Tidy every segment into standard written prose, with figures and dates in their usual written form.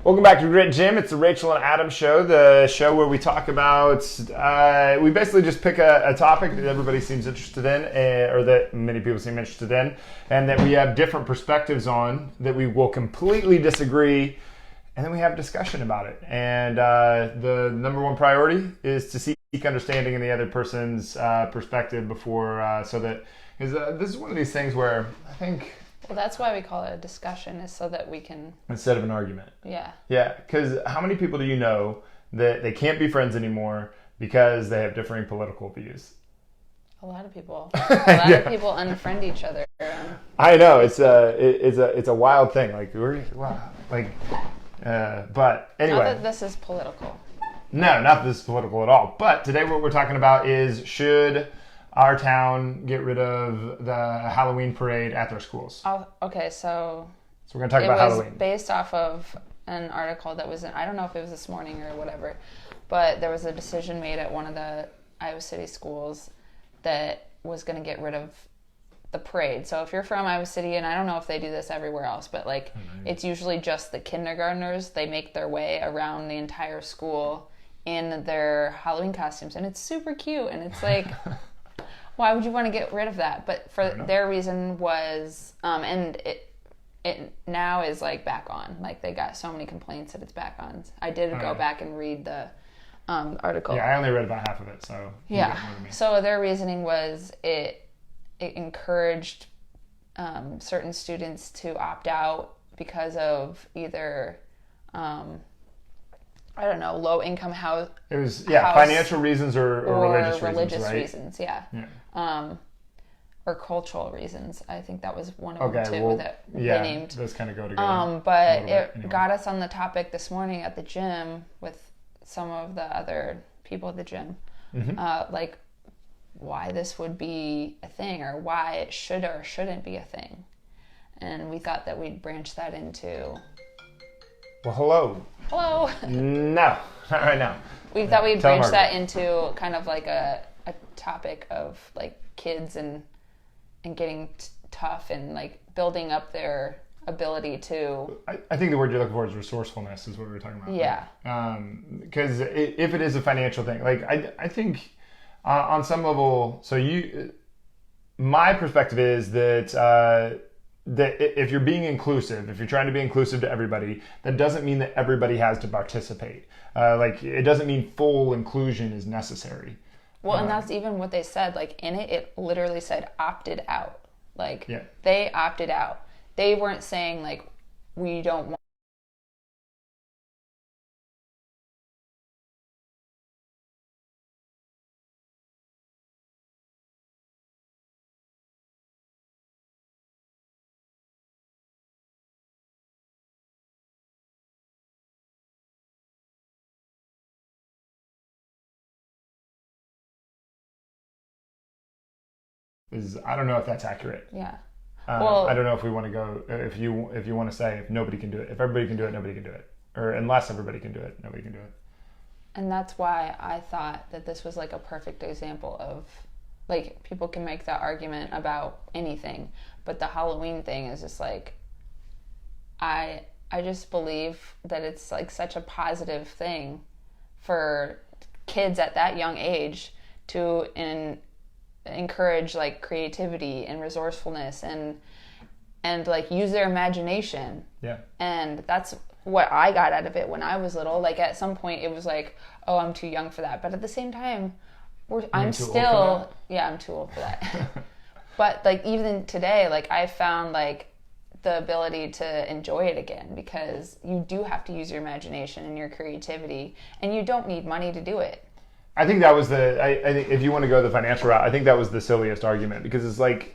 Welcome back to Grit Gym. It's the Rachael and Adam Show, the show where we talk about, we basically just pick a topic that everybody seems interested in, or that many people seem interested in, and that we have different perspectives on, that we will completely disagree, and then we have discussion about it. And the number one priority is to seek understanding in the other person's perspective before, so that, because this is one of these things where I think... Well, that's why we call it a discussion, is so that we can... Instead of an argument. Yeah. Yeah, because how many people do you know that they can't be friends anymore because they have differing political views? A lot of people. A lot of people unfriend each other. I know, it's a wild thing. But anyway. Not that this is political. No, not that this is political at all. But today what we're talking about is, should our town get rid of the Halloween parade at their schools? Oh, okay, so we're going to talk about Halloween. It was based off of an article that was I don't know if it was this morning or whatever, but there was a decision made at one of the Iowa City schools that was going to get rid of the parade. So if you're from Iowa City, and I don't know if they do this everywhere else, but it's usually just the kindergartners, they make their way around the entire school in their Halloween costumes, and it's super cute, and it's like... Why would you want to get rid of that? But for their reason was, and it now is back on. They got so many complaints that it's back on. I did go back and read the article. Yeah, I only read about half of it, so yeah. So their reasoning was it encouraged certain students to opt out because of either. I don't know, low income house. It was financial reasons or religious reasons, yeah. Or cultural reasons. I think that was one of them too that they named. Those kind of go together. But it got us on the topic this morning at the gym with some of the other people at the gym, why this would be a thing, or why it should or shouldn't be a thing, and we thought that we'd branch that into. Well, hello. Hello. No, not right now. We thought we'd branch that into kind of a topic of kids and getting tough and building up their ability to... I think the word you're looking for is resourcefulness is what we were talking about. Yeah. Because if it is a financial thing, I think on some level, my perspective is that if you're being inclusive, if you're trying to be inclusive to everybody, that doesn't mean that everybody has to participate. It doesn't mean full inclusion is necessary. Well, and that's even what they said. In it literally said opted out. They opted out. They weren't saying, we don't want. I don't know if that's accurate. Yeah. I don't know if we want to go, if you want to say if nobody can do it. If everybody can do it, nobody can do it. Or unless everybody can do it, nobody can do it. And that's why I thought that this was a perfect example of, people can make that argument about anything, but the Halloween thing is just I just believe that it's such a positive thing for kids at that young age to encourage creativity and resourcefulness and use their imagination. Yeah. And that's what I got out of it when I was little. At some point it was oh, I'm too young for that. But at the same time, I'm too old for that. But even today, I found the ability to enjoy it again, because you do have to use your imagination and your creativity, and you don't need money to do it. I think that was I think if you want to go the financial route, I think that was the silliest argument, because it's like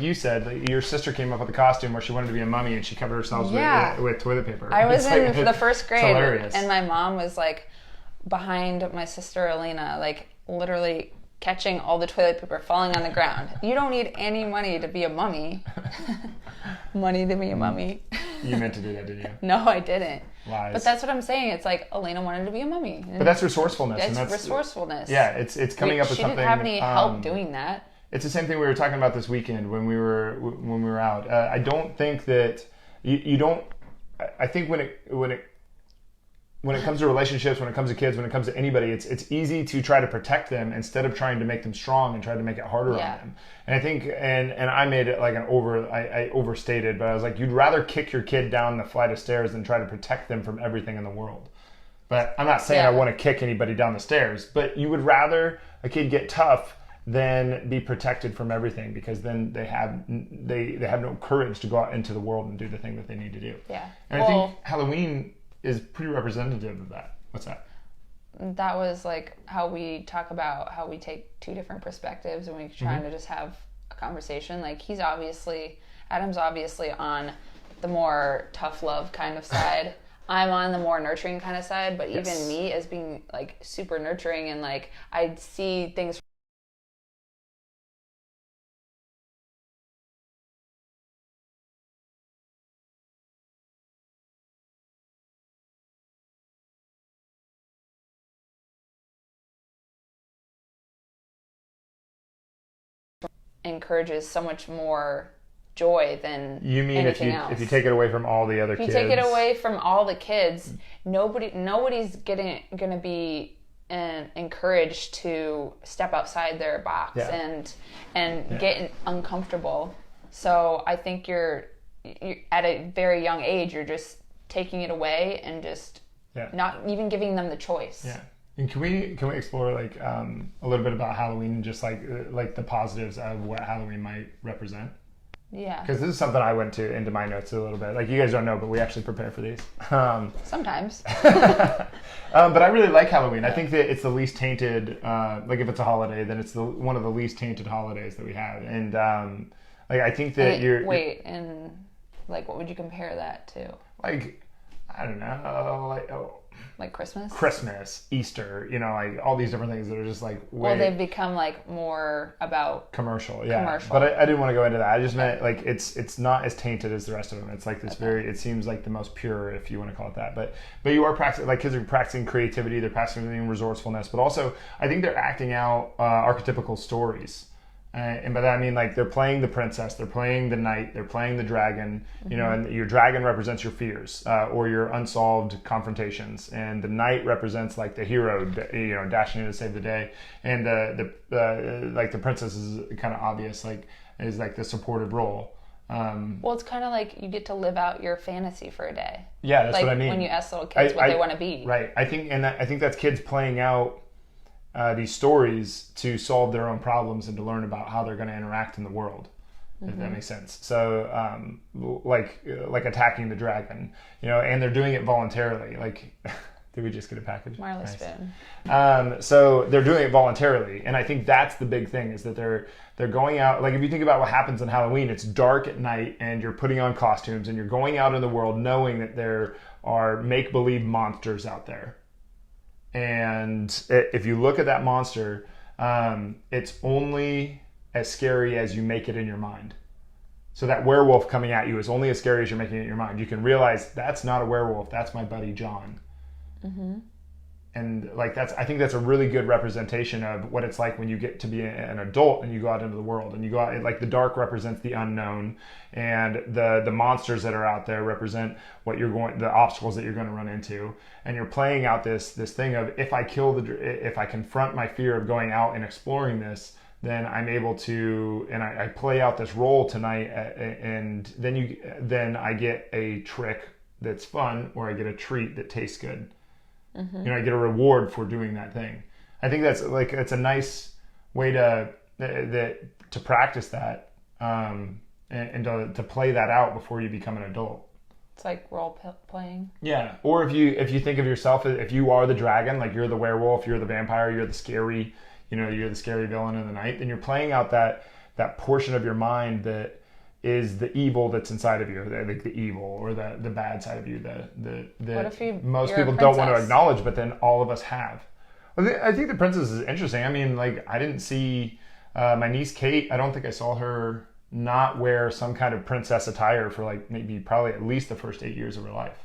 you said, your sister came up with a costume where she wanted to be a mummy and she covered herself with toilet paper. I was in the first grade, and my mom was behind my sister Alina, literally catching all the toilet paper falling on the ground. You don't need any money to be a mummy. Money to be a mummy. You meant to do that, didn't you? No, I didn't. Lies. But that's what I'm saying. It's Elena wanted to be a mummy. But that's resourcefulness. That's resourcefulness. Yeah, it's coming up with something. She didn't have any help doing that. It's the same thing we were talking about this weekend when we were out. I don't think that you don't. I think when when it comes to relationships, when it comes to kids, when it comes to anybody, it's easy to try to protect them instead of trying to make them strong and try to make it harder on them. And I think, and I made it like I overstated, but I was like, you'd rather kick your kid down the flight of stairs than try to protect them from everything in the world. But I'm not saying I want to kick anybody down the stairs, but you would rather a kid get tough than be protected from everything, because then they have no courage to go out into the world and do the thing that they need to do. Yeah. And I think Halloween is pretty representative of that. What's that? That was like how we talk about how we take two different perspectives and we're trying to just have a conversation. Like Adam's obviously on the more tough love kind of side. I'm on the more nurturing kind of side, but even me as being like super nurturing and like I see things encourages so much more joy than you mean anything if else. If you take it away from all the other kids, if you take it away from all the kids, nobody's gonna be encouraged to step outside their box and get uncomfortable. So I think you're at a very young age, you're just taking it away and just not even giving them the choice. Yeah. And can we explore like a little bit about Halloween and just like the positives of what Halloween might represent? Yeah. Because this is something I went into my notes a little bit. Like you guys don't know, but we actually prepare for these. Sometimes. But I really like Halloween. I think that it's the least tainted. Like if it's a holiday, then it's one of the least tainted holidays that we have. And like I think that and like what would you compare that to? Like I don't know. Like Christmas, Easter, like all these different things that are just like well, they've become like more about commercial. But I didn't want to go into that. I just meant like it's not as tainted as the rest of them. It's like this it seems like the most pure, if you want to call it that. But you are practicing, like kids are practicing creativity, they're practicing resourcefulness, but also I think they're acting out archetypical stories. And by that I mean like they're playing the princess, they're playing the knight, they're playing the dragon, and your dragon represents your fears or your unsolved confrontations, and the knight represents like the hero, dashing in to save the day, and like the princess is kind of obvious, like is like the supportive role. Well, it's kind of like you get to live out your fantasy for a day. Yeah, that's like what I mean. When you ask little kids what they want to be. Right. I think that's kids playing out these stories to solve their own problems and to learn about how they're going to interact in the world, if that makes sense. So like attacking the dragon, and they're doing it voluntarily. Like, did we just get a package? Marley spoon. So they're doing it voluntarily, and I think that's the big thing, is that they're going out. Like if you think about what happens on Halloween, it's dark at night and you're putting on costumes and you're going out in the world knowing that there are make-believe monsters out there. And if you look at that monster, it's only as scary as you make it in your mind. So that werewolf coming at you is only as scary as you're making it in your mind. You can realize that's not a werewolf, that's my buddy John. And like I think that's a really good representation of what it's like when you get to be an adult and you go out into the world, and you go out, like the dark represents the unknown, and the monsters that are out there represent the obstacles that you're going to run into, and you're playing out this thing of if I confront my fear of going out and exploring this, then I'm able to, and I play out this role tonight, and then I get a trick that's fun, or I get a treat that tastes good. I get a reward for doing that thing. I think that's like it's a nice way to practice that and to play that out before you become an adult. It's like role playing. Yeah. Or if you think of yourself, if you are the dragon, like you're the werewolf, you're the vampire, you're the scary, you're the scary villain of the night, then you're playing out that portion of your mind that is the evil that's inside of you, like the evil or the bad side of you, most people don't want to acknowledge, but then all of us have. I think the princess is interesting. I mean, like I didn't see my niece Kate. I don't think I saw her not wear some kind of princess attire for like probably at least the first 8 years of her life.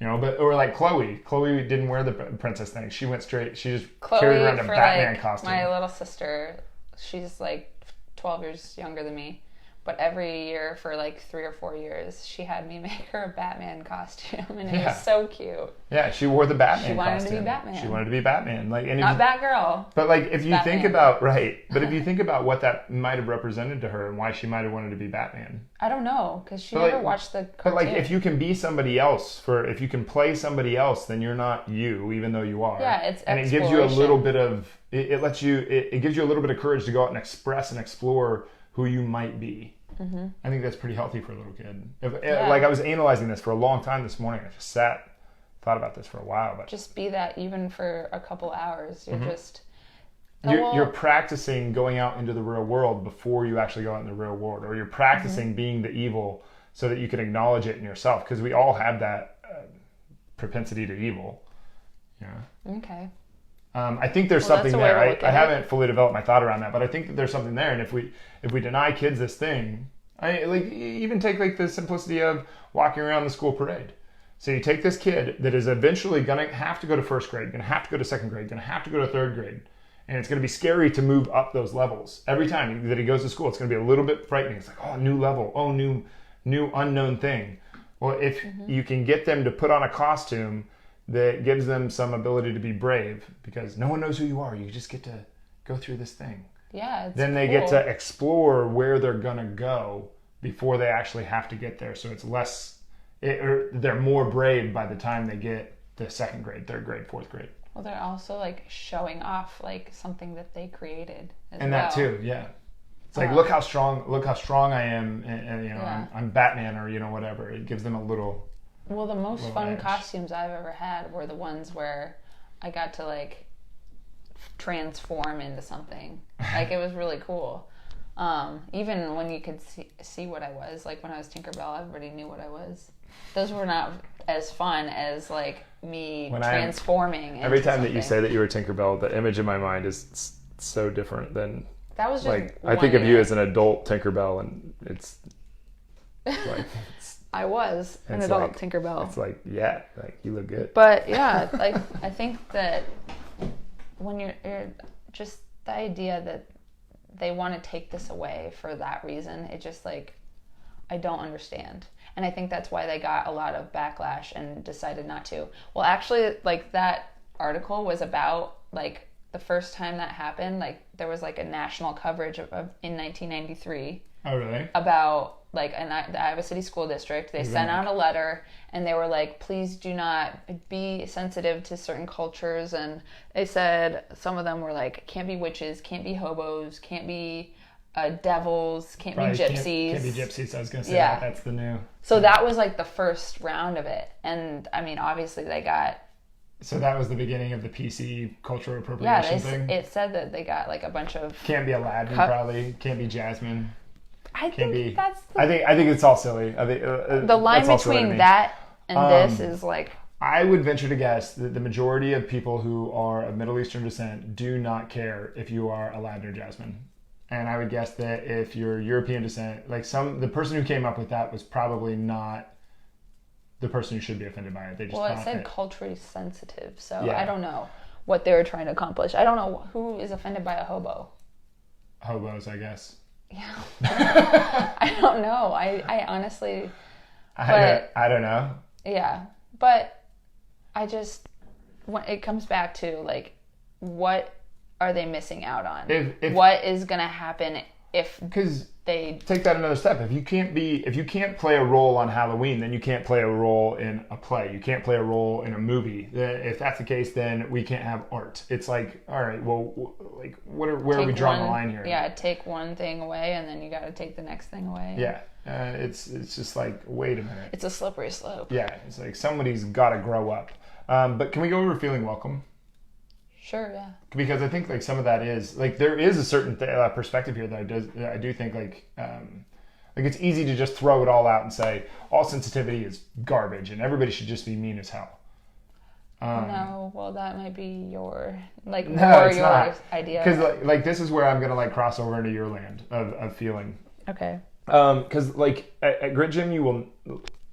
Or like Chloe. Chloe didn't wear the princess thing. She went straight. She just carried around a Batman costume. My little sister, she's like 12 years younger than me. But every year for like 3 or 4 years, she had me make her a Batman costume, and it was so cute. Yeah, she wore the Batman. She wanted costume. to be Batman. She wanted to be Batman. Like, and not Batgirl. But like, if you Batman. think about but if you think about what that might have represented to her and why she might have wanted to be Batman, I don't know, because she never watched the cartoon. But like, if you can be somebody else if you can play somebody else, then you're not you, even though you are. Yeah, it's and it gives you a little bit of it lets you it gives you a little bit of courage to go out and express and explore who you might be. Mm-hmm. I think that's pretty healthy for a little kid. Like, I was analyzing this for a long time this morning. I just thought about this for a while. But just be that even for a couple hours. You're just... You're practicing going out into the real world before you actually go out in the real world. Or you're practicing being the evil so that you can acknowledge it in yourself. Because we all have that propensity to evil. Yeah. Okay. I think there's something there. I haven't fully developed my thought around that, but I think that there's something there. And if we deny kids this thing, even take like the simplicity of walking around the school parade. So you take this kid that is eventually going to have to go to first grade, going to have to go to second grade, going to have to go to third grade, and it's going to be scary to move up those levels every time that he goes to school. It's going to be a little bit frightening. It's like, oh, new level, oh, new unknown thing. Well, if you can get them to put on a costume that gives them some ability to be brave, because no one knows who you are. You just get to go through this thing. Yeah, then they get to explore where they're going to go before they actually have to get there. So it's they're more brave by the time they get to second grade, third grade, fourth grade. Well, they're also like showing off like something that they created as and well. That too, yeah. It's like, look how strong I am, and I'm Batman, or whatever. It gives them a little... Well, the most fun costumes I've ever had were the ones where I got to like transform into something. Like, it was really cool. Even when you could see what I was, like when I was Tinkerbell, everybody knew what I was. Those were not as fun as like me transforming. Every time that you say that you were Tinkerbell, the image in my mind is so different than... That was just like, I think of you as an adult Tinkerbell, and it's like... I was an adult Tinkerbell. It's like, yeah, like, you look good. But yeah, like, I think that when you're just the idea that they want to take this away for that reason, it just like, I don't understand. And I think that's why they got a lot of backlash and decided not to. Well, actually, like, that article was about like the first time that happened. Like, there was like a national coverage of in 1993. Oh, really? About like the Iowa City School District. They sent out a letter and they were like, please do not be sensitive to certain cultures. And they said, some of them were like, can't be witches, can't be hobos, can't be devils, can't be gypsies. Can't be gypsies. I was going to say that's the new. So that was like the first round of it. And I mean, obviously they got... So that was the beginning of the PC cultural appropriation thing? It said that they got like a bunch of... Can't be Aladdin, probably. Can't be Jasmine. I think that's the... I think it's all silly. I think the line between that and this is like... I would venture to guess that the majority of people who are of Middle Eastern descent do not care if you are Aladdin or Jasmine. And I would guess that if you're European descent, like the person who came up with that was probably not the person who should be offended by it. They just it said culturally sensitive, so yeah. I don't know what they were trying to accomplish. I don't know who is offended by a hobo. Hobos, I guess. Yeah. I don't know. I honestly... I don't know. Yeah. But I just... It comes back to, like, what are they missing out on? What is going to happen if they... Take that another step. If you can't play a role on Halloween, then you can't play a role in a play. You can't play a role in a movie. If that's the case, then we can't have art. It's like, all right, well, like, where are we drawing the line here? Yeah, take one thing away, and then you got to take the next thing away. Yeah, it's just like, wait a minute. It's a slippery slope. Yeah, it's like somebody's got to grow up. But can we go over feeling welcome? Sure, yeah. Because I think like some of that is like there is a certain perspective here that I do think like it's easy to just throw it all out and say all sensitivity is garbage and everybody should just be mean as hell. No, well that might be your idea. Because like this is where I'm gonna like cross over into your land of feeling. Okay. Because like at Grit Gym you will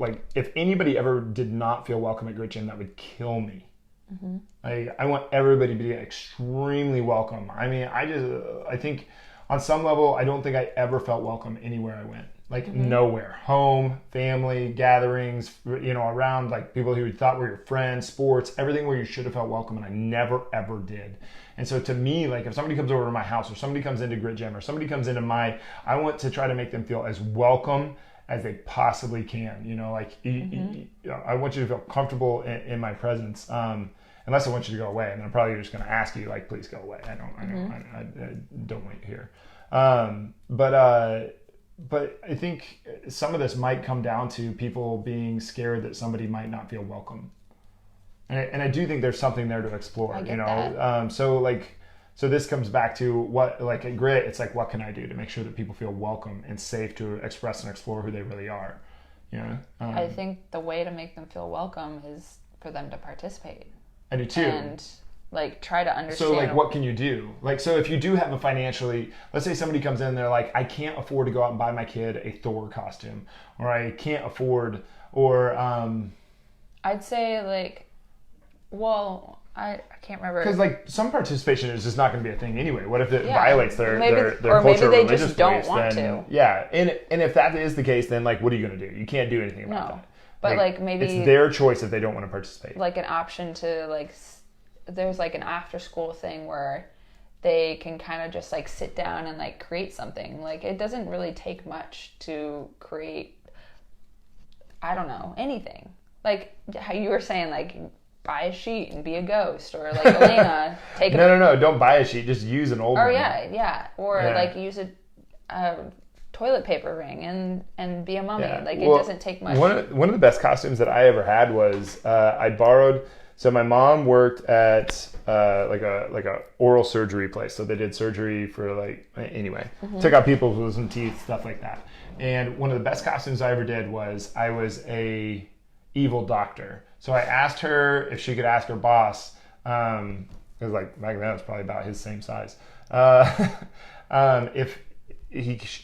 like if anybody ever did not feel welcome at Grit Gym that would kill me. Mm-hmm. I want everybody to be extremely welcome. I mean, I think on some level, I don't think I ever felt welcome anywhere I went. Like nowhere. Home, family, gatherings, around like people who you thought were your friends, sports, everything where you should have felt welcome, and I never ever did. And so to me, like if somebody comes over to my house or somebody comes into Grit Gym or somebody comes into I want to try to make them feel as welcome as they possibly can. I want you to feel comfortable in my presence. Unless I want you to go away, and then I'm probably just going to ask you, like, please go away. I don't want you here. But I think some of this might come down to people being scared that somebody might not feel welcome. And I do think there's something there to explore, I get that. So this comes back to what, like at Grit, it's like, what can I do to make sure that people feel welcome and safe to express and explore who they really are? I think the way to make them feel welcome is for them to participate. I do too. And like try to understand. So like, what can you do? Like, so if you do have let's say somebody comes in and they're like, I can't afford to go out and buy my kid a Thor costume, or I can't afford, or I'd say like, well, I can't remember. Because like some participation is just not going to be a thing anyway. What if it violates their or culture or maybe they religious just don't beliefs? want Then, to. Yeah, and if that is the case, then like, what are you going to do? You can't do anything about that. But like maybe it's their choice if they don't want to participate. Like an option to like, there's like an after school thing where they can kind of just like sit down and like create something. Like it doesn't really take much to create, I don't know, anything. Like how you were saying, like buy a sheet and be a ghost, or like Elena take No, don't buy a sheet, just use an old one. Or like use a toilet paper ring and be a mummy. Like it doesn't take much. One of the best costumes that I ever had was I borrowed. So my mom worked at like a oral surgery place. So they did surgery for took out people's wisdom teeth, stuff like that. And one of the best costumes I ever did was I was a evil doctor. So I asked her if she could ask her boss. It was like back then it was probably about his same size. If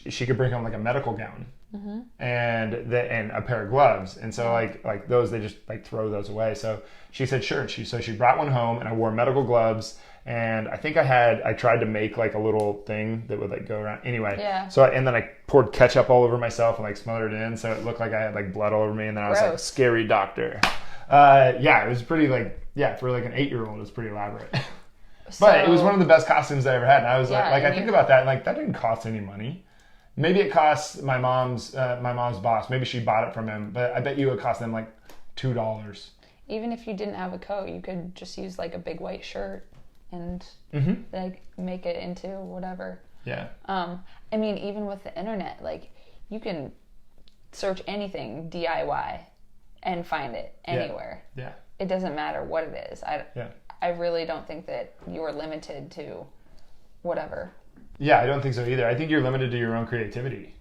she could bring home like a medical gown and a pair of gloves, and so like those, they just like throw those away. So she said sure. She brought one home, and I wore medical gloves, and I think I tried to make like a little thing that would like go around anyway. Yeah. So and then I poured ketchup all over myself and like smothered it in, so it looked like I had like blood all over me, and then I was like scary doctor. It was pretty for like an 8-year-old, it was pretty elaborate. But it was one of the best costumes I ever had. And I was I think about that, and like that didn't cost any money. Maybe it cost my mom's boss. Maybe she bought it from him, but I bet you it cost them like $2. Even if you didn't have a coat, you could just use like a big white shirt and like make it into whatever. Yeah. I mean, even with the internet, like you can search anything DIY and find it anywhere. Yeah. It doesn't matter what it is. I really don't think that you're limited to whatever. Yeah, I don't think so either. I think you're limited to your own creativity.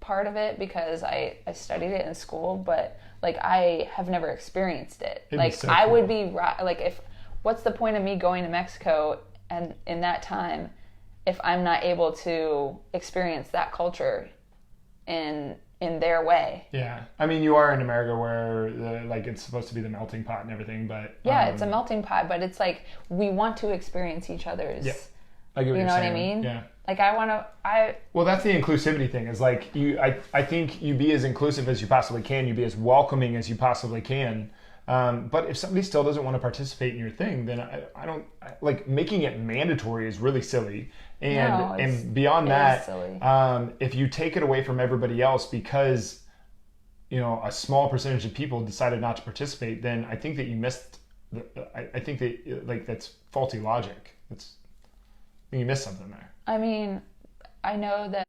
Part of it because I studied it in school, but like I have never experienced it. Like so I would be like, what's the point of me going to Mexico and in that time if I'm not able to experience that culture in their way? Yeah, I mean, you are in America where it's supposed to be the melting pot and everything, but it's a melting pot, but it's like we want to experience each other's. Yeah, I get what you're saying. What I mean? Yeah. Like Well, that's the inclusivity thing. Is like I think you be as inclusive as you possibly can. You be as welcoming as you possibly can. But if somebody still doesn't want to participate in your thing, then I don't like making it mandatory is really silly. And beyond that, if you take it away from everybody else because a small percentage of people decided not to participate, then I think that you missed. I think that that's faulty logic. You missed something there. I mean, I know that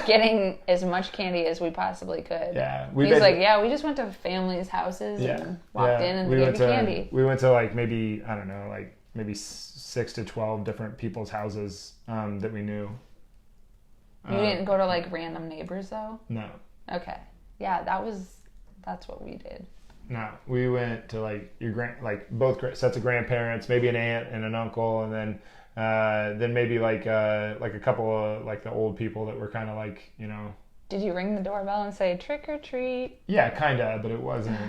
getting as much candy as we possibly could. Yeah. He's like, yeah, we just went to families' houses and walked in and gave you candy. We went to like maybe, I don't know, like maybe 6 to 12 different people's houses that we knew. You didn't go to like random neighbors though? No. Okay. Yeah, that's what we did. No, we went to like both sets of grandparents, maybe an aunt and an uncle, and then maybe like a couple of like the old people that were kind of like, you know. Did you ring the doorbell and say trick or treat? Yeah, kind of, but it wasn't.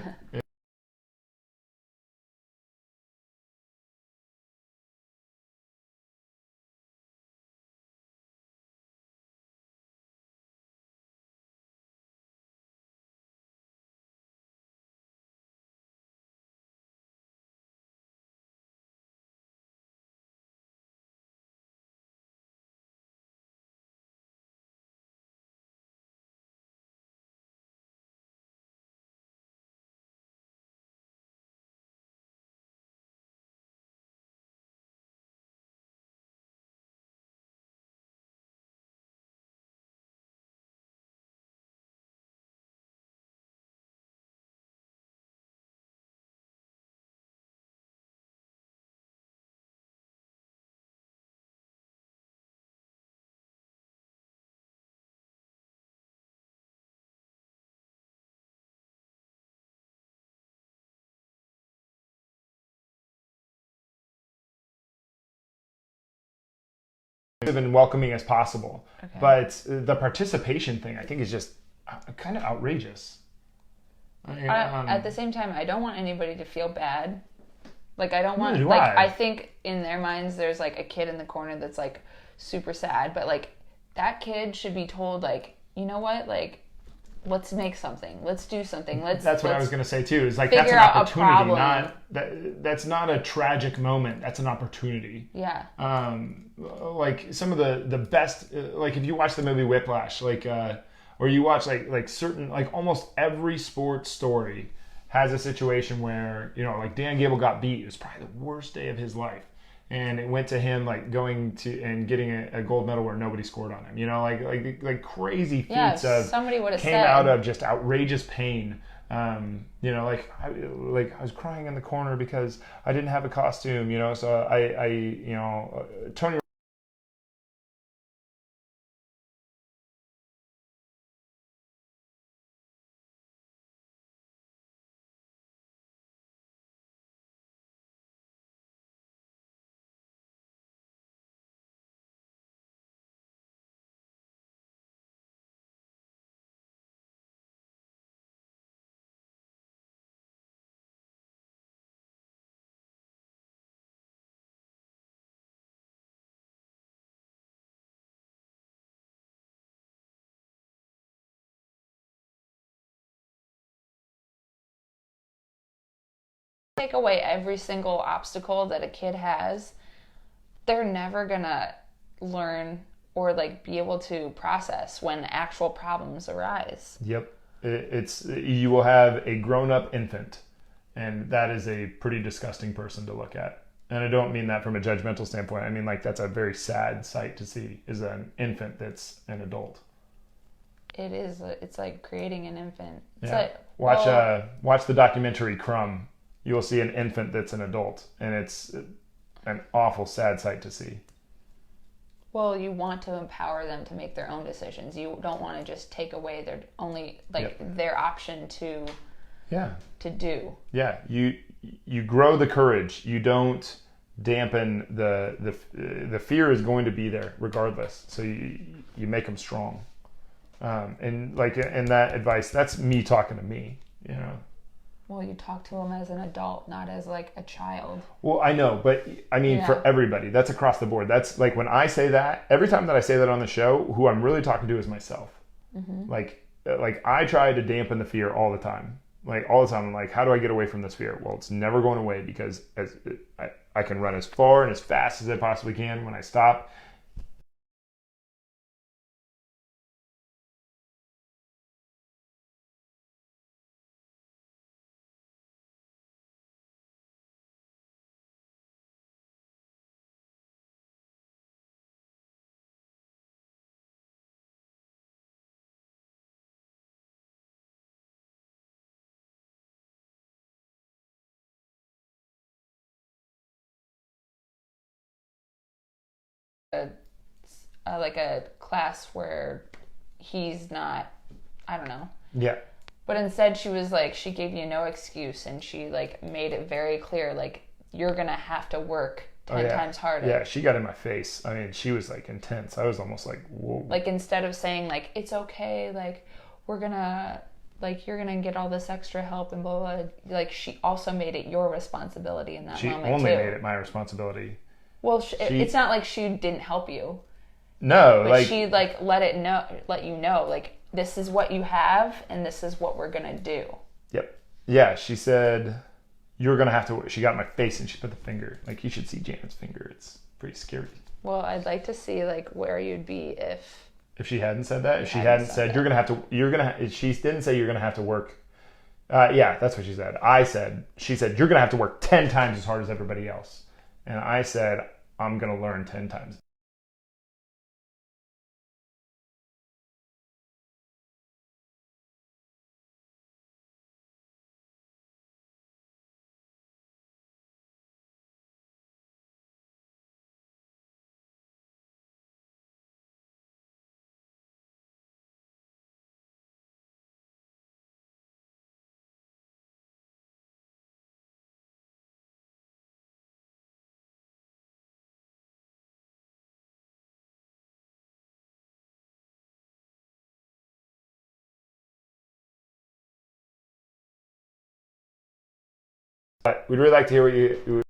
And welcoming as possible. Okay. But the participation thing, I think, is just kind of outrageous. At the same time, I don't want anybody to feel bad. Like, I don't want, I think in their minds, there's like a kid in the corner that's like super sad, but like that kid should be told, like, you know what, like, let's make something. Let's do something. That's what I was going to say too. Is like that's an opportunity. That's not a tragic moment. That's an opportunity. Yeah. Like some of the best. Like if you watch the movie Whiplash, like or you watch like certain almost every sports story has a situation where like Dan Gable got beat. It was probably the worst day of his life. And it went to him like going to and getting a gold medal where nobody scored on him. Like crazy feats of somebody would have came out of just outrageous pain. Like I was crying in the corner because I didn't have a costume. So Tony. Take away every single obstacle that a kid has, they're never gonna learn or like be able to process when actual problems arise. Yep, you will have a grown-up infant, and that is a pretty disgusting person to look at. And I don't mean that from a judgmental standpoint. I mean like that's a very sad sight to see, is an infant that's an adult. It is. It's like creating an infant. It's yeah. Watch the documentary Crumb. You'll see an infant that's an adult, and it's an awful, sad sight to see. Well, you want to empower them to make their own decisions. You don't want to just take away their only their option to do. Yeah, you grow the courage. You don't dampen the fear is going to be there regardless. So you make them strong. And like in that advice, that's me talking to me. Well, you talk to them as an adult, not as like a child. Well, I know, but I mean for everybody, that's across the board. That's like when I say that, every time that I say that on the show, who I'm really talking to is myself. Mm-hmm. Like I try to dampen the fear all the time. Like all the time, I'm like, how do I get away from this fear? Well, it's never going away because I can run as far and as fast as I possibly can when I stop. like a class where he's not, I don't know. Yeah. But instead she was like, she gave you no excuse, and she like made it very clear, like, you're going to have to work 10 times harder. Yeah, she got in my face. I mean, she was like intense. I was almost like, whoa. Like, instead of saying like, it's okay, like, we're going to, like, you're going to get all this extra help and blah, blah, blah. Like, she also made it your responsibility in that moment, she only made it my responsibility. Well, it's not like she didn't help you. No, but like, she like let you know, like, this is what you have and this is what we're gonna do. Yep. Yeah, she said, you're gonna have to. She got in my face and she put the finger. Like, you should see Janet's finger. It's pretty scary. Well, I'd like to see like where you'd be if she hadn't said that. If she hadn't said you're gonna have to. She didn't say you're gonna have to work. Yeah, that's what she said. She said you're gonna have to work 10 times as hard as everybody else, and I said I'm gonna learn 10 times. But we'd really like to hear what you